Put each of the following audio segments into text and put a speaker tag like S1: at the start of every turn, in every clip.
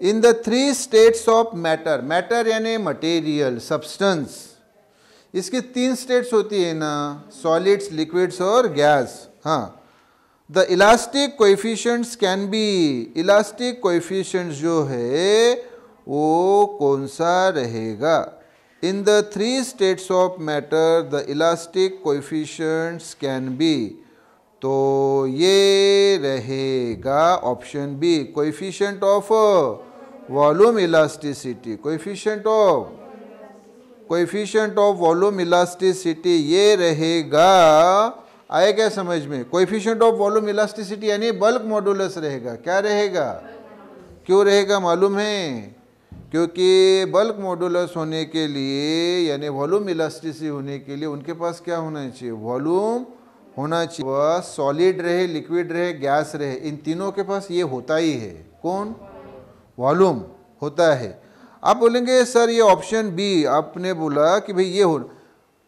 S1: In the three states of matter, matter यानी material, substance, इसकी तीन स्टेट्स होती है ना, सॉलिड्स, लिक्विड्स और गैस। हाँ, the elastic coefficients can be, elastic coefficients जो है वो कौन सा रहेगा? In the three states of matter the elastic coefficients can be, तो ये रहेगा option B, coefficient of volume elasticity, coefficient of volume elasticity ये रहेगा। आए क्या समझ में? कोएफिशिएंट ऑफ वॉल्यूम इलास्टिसिटी यानी बल्क मॉडुलस रहेगा। क्या रहेगा? क्यों रहेगा मालूम है? क्योंकि बल्क मॉडुलस होने के लिए यानी वॉल्यूम इलास्टिसिटी होने के लिए उनके पास क्या होना चाहिए? वॉल्यूम होना चाहिए। वह सॉलिड रहे, लिक्विड रहे, गैस रहे, इन तीनों के पास ये होता ही है। कौन? वॉल्यूम होता है। आप बोलेंगे सर ये ऑप्शन बी आपने बोला कि भाई ये हो,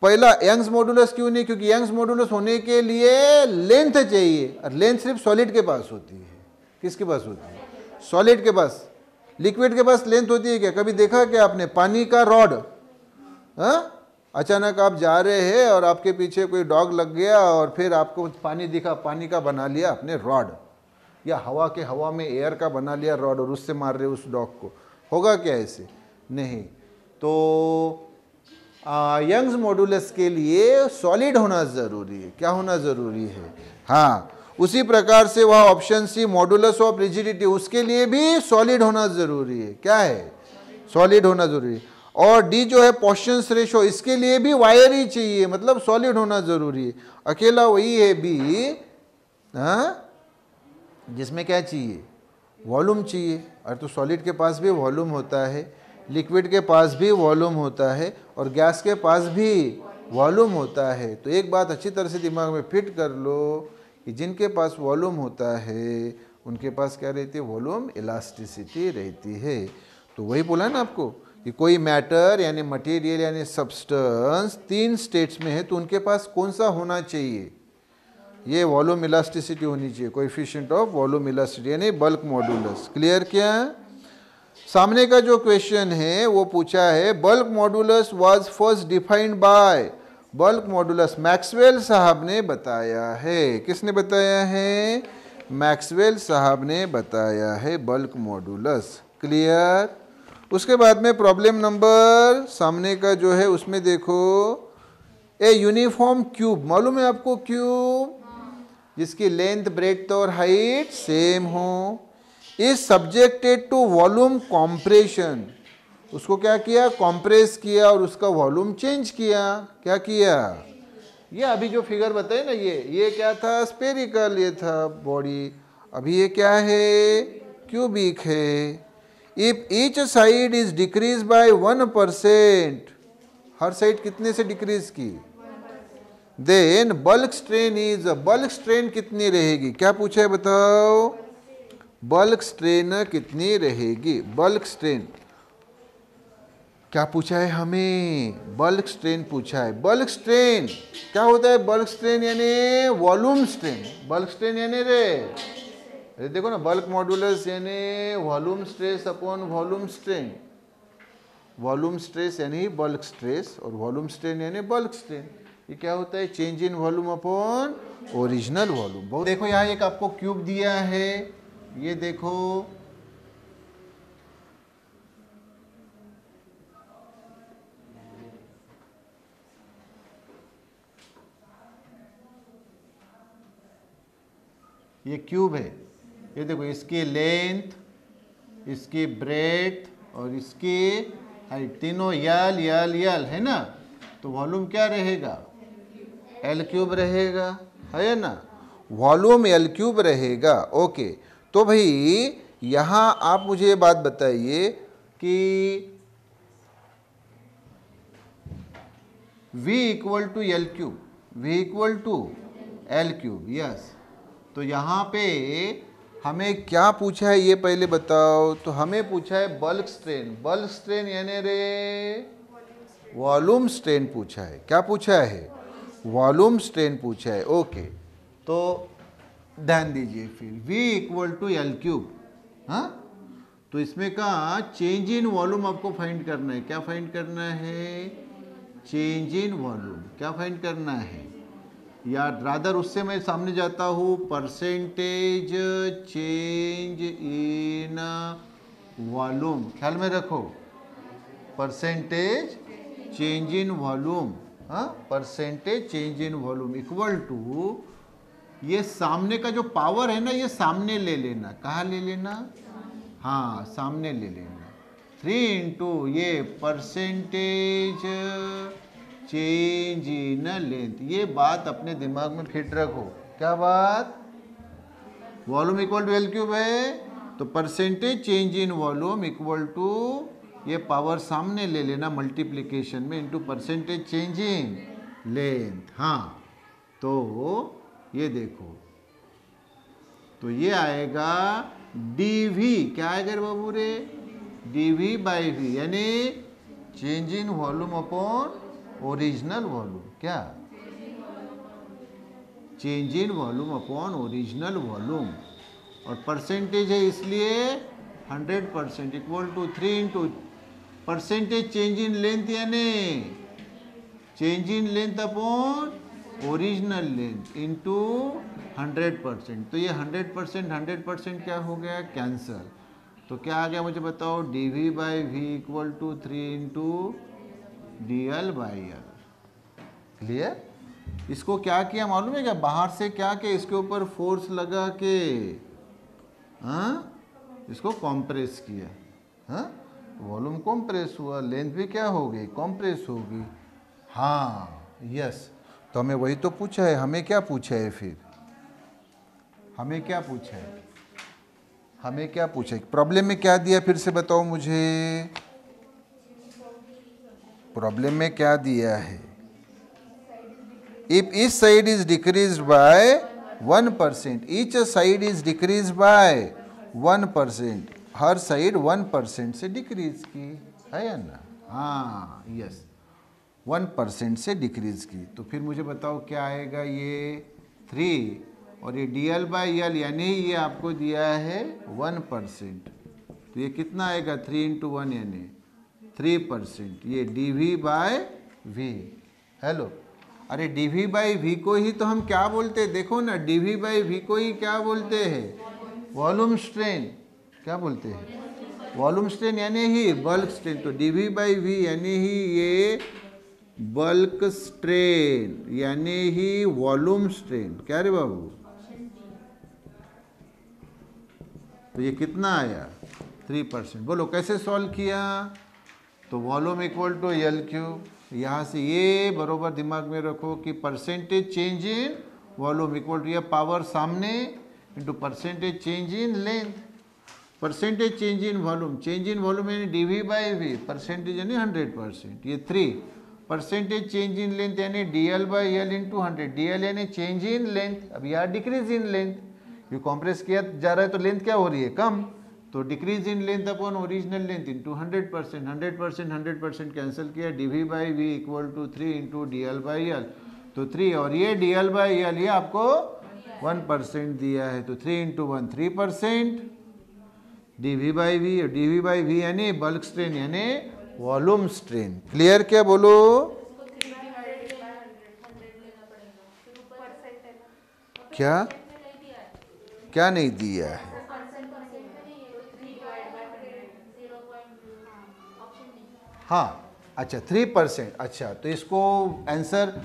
S1: पहला यंग्स मॉडुलस क्यों नहीं? क्योंकि यंग्स मॉडुलस होने के लिए लेंथ चाहिए, और लेंथ सिर्फ सॉलिड के पास होती है। किसके पास होती है? सॉलिड के पास। लिक्विड के पास लेंथ होती है क्या? कभी देखा क्या आपने पानी का रॉड? हाँ, अचानक आप जा रहे हैं और आपके पीछे कोई डॉग लग गया और फिर आपको पानी दिखा, पानी का बना लिया आपने रॉड, या हवा में एयर का बना लिया रॉड और उससे मार रहे उस डॉग को, होगा क्या ऐसे? नहीं। तो यंग्स मॉडुलस के लिए सॉलिड होना ज़रूरी है। क्या होना ज़रूरी है? हाँ, उसी प्रकार से वह option C modulus of rigidity, उसके लिए भी सॉलिड होना ज़रूरी है। क्या है? सॉलिड होना ज़रूरी है। और डी जो है पॉइसंस रेशो, इसके लिए भी वायर ही चाहिए, मतलब सॉलिड होना ज़रूरी है। अकेला वही है बी, हाँ, जिसमें क्या चाहिए? वॉल्यूम चाहिए। और तो सॉलिड के पास भी वॉल्यूम होता है, लिक्विड के पास भी वॉल्यूम होता है, और गैस के पास भी वॉल्यूम होता है। तो एक बात अच्छी तरह से दिमाग में फिट कर लो कि जिनके पास वॉल्यूम होता है उनके पास क्या रहती है? वॉल्यूम इलास्टिसिटी रहती है। तो वही बोला ना आपको कि कोई मैटर यानी मटेरियल यानी सब्सटेंस तीन स्टेट्स में है, तो उनके पास कौन सा होना चाहिए? ये वॉल्यूम इलास्टिसिटी होनी चाहिए, कोएफिशिएंट ऑफ वॉल्यूम इलास्टिसिटी यानी बल्क मॉडुलस। क्लियर? क्या सामने का जो क्वेश्चन है वो पूछा है bulk modulus was first defined by, bulk modulus Maxwell साहब ने बताया है। किसने बताया है? मैक्सवेल साहब ने बताया है बल्क मॉडुलस। क्लियर? उसके बाद में प्रॉब्लम नंबर सामने का जो है उसमें देखो, ए यूनिफॉर्म क्यूब, मालूम है आपको क्यूब जिसकी लेंथ, ब्रेड्थ और हाइट सेम हो, is subjected to volume compression, उसको क्या किया? कॉम्प्रेस किया और उसका वॉल्यूम चेंज किया। क्या किया? ये अभी जो फिगर बताए ना, ये क्या था? स्पेरिकल ये था बॉडी। अभी ये क्या है? क्यूबिक है। If each side is decrease by 1%, हर साइड कितने से डिक्रीज की? Then bulk strain is, bulk strain कितनी रहेगी? क्या पूछा है बताओ? बल्क स्ट्रेन कितनी रहेगी? बल्क स्ट्रेन क्या पूछा है हमें? बल्क स्ट्रेन पूछा है। बल्क स्ट्रेन क्या होता है? बल्क स्ट्रेन यानी वॉल्यूम स्ट्रेन। बल्क स्ट्रेन यानी रे देखो ना, बल्क मॉडुलस यानी volume stress upon volume strain. Volume stress यानी बल्क स्ट्रेस और वॉल्यूम स्ट्रेन यानी बल्क स्ट्रेन। ये क्या होता है? Change in volume upon original volume. देखो यहाँ एक आपको क्यूब दिया है, ये देखो, ये क्यूब है। ये देखो, इसकी लेंथ, इसकी ब्रेड्थ और इसकी हाइट तीनों यल यल यल है ना, तो वॉल्यूम क्या रहेगा? एल क्यूब रहेगा, है ना? वॉल्यूम एल क्यूब रहेगा। ओके, तो भाई यहाँ आप मुझे ये बात बताइए कि V equal to l cube, V equal to l cube, yes. तो यहाँ पे हमें क्या पूछा है ये पहले बताओ। तो हमें पूछा है बल्क स्ट्रेन। बल्क स्ट्रेन यानी रे वॉल्यूम स्ट्रेन पूछा है। क्या पूछा है? वॉल्यूम स्ट्रेन पूछा है। ओके, तो ध्यान दीजिए फिर V equal to l cube. हाँ, तो इसमें का चेंज इन वॉल्यूम आपको फाइंड करना है। क्या फाइंड करना है? Change in volume. क्या फाइंड करना है? या रादर उससे मैं सामने जाता हूँ, परसेंटेज चेंज इन वॉल्यूम। ख्याल में रखो, परसेंटेज चेंज इन वॉल्यूम, हाँ, percentage change in volume equal to ये सामने का जो पावर है ना, ये सामने ले लेना। कहाँ ले लेना? हाँ, सामने ले लेना। 3 इंटू ये परसेंटेज चेंज इन लेंथ। ये बात अपने दिमाग में फिट रखो। क्या बात? Volume equal to l cube है, तो percentage change in volume equal to ये पावर सामने ले लेना मल्टीप्लिकेशन में into percentage change in length. हाँ, तो ये देखो, तो ये आएगा dv। क्या आएगा रे बाबू रे? dv बाई v, यानी change in volume upon original volume. क्या? Change in volume upon original volume. और परसेंटेज है इसलिए 100% equal to 3 into percentage change in length, यानी change in length upon original length into 100%। तो ये 100% क्या हो गया? कैंसल। तो क्या आ गया मुझे बताओ? dv by v equal to 3 into dl by l. Clear? इसको क्या किया मालूम है क्या? बाहर से क्या किया? इसके ऊपर फोर्स लगा के, हाँ, इसको कॉम्प्रेस किया। हाँ, वॉल्यूम कॉम्प्रेस हुआ, लेंथ भी क्या हो गई? कॉम्प्रेस होगी। हाँ, यस। तो हमें वही तो पूछा है। हमें क्या पूछा है फिर? हमें क्या पूछा है? हमें क्या पूछा है? प्रॉब्लम में क्या दिया फिर से बताओ मुझे। प्रॉब्लम में क्या दिया है? If each side is decreased bye 1%, each side is decrease by 1%, हर साइड 1% से डिक्रीज की है ना? हाँ, यस, 1% से डिक्रीज की। तो फिर मुझे बताओ क्या आएगा? ये 3 और ये dl बाई एल, यानी ये आपको दिया है 1%। तो ये कितना आएगा? 3 इंटू 1 यानी 3%। ये dv बाय v। हेलो, अरे dv बाई v को ही तो हम क्या बोलते हैं? देखो ना, dv बाई v को ही क्या बोलते हैं? Volume strain. क्या बोलते हैं? वॉल्यूम स्ट्रेन, यानी ही बल्क स्ट्रेन। तो dv बाई v यानी ही ये बल्क स्ट्रेन, यानी ही वॉल्यूम स्ट्रेन। क्या रे बाबू? तो ये कितना आया? 3%। बोलो कैसे सॉल्व किया? तो volume equal to l cube. यहाँ से ये बरोबर दिमाग में रखो कि percentage change in volume equal to ये पावर सामने into percentage change in length. Percentage change in volume, change in volume यानी dv बाई v, परसेंटेज यानी 100%। ये 3 परसेंटेज चेंज इन लेंथ यानी dl by l into 100। dl यानी change in length. अब यार decrease in length, ये compress किया जा रहा है तो लेंथ क्या हो रही है? कम। तो decrease in length upon original length into 100%। 100% cancel किया, dv by v equal to 3 into dl by l. तो 3 और ये dl बाई एल ये आपको 1% दिया है। तो 3 इंटू 1 3%। dv बाई वी, और dv बाई वी यानी बल्क स्ट्रेन यानी वॉल्यूम स्ट्रेन। क्लियर? क्या बोलो? क्या क्या नहीं दिया है? हाँ, अच्छा 3%। अच्छा, तो इसको आंसर,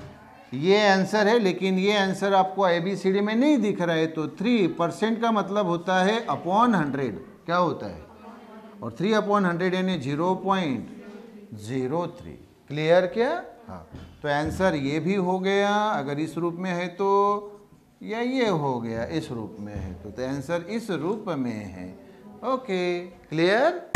S1: ये आंसर है, लेकिन ये आंसर आपको ABCD में नहीं दिख रहा है। तो 3% का मतलब होता है अपॉन 100। क्या होता है? और 3 अपॉन 100 यानी 0.03। क्लियर? क्या? हाँ, तो आंसर ये भी हो गया अगर इस रूप में है तो, या ये हो गया इस रूप में है तो आंसर इस रूप में है। Okay, clear?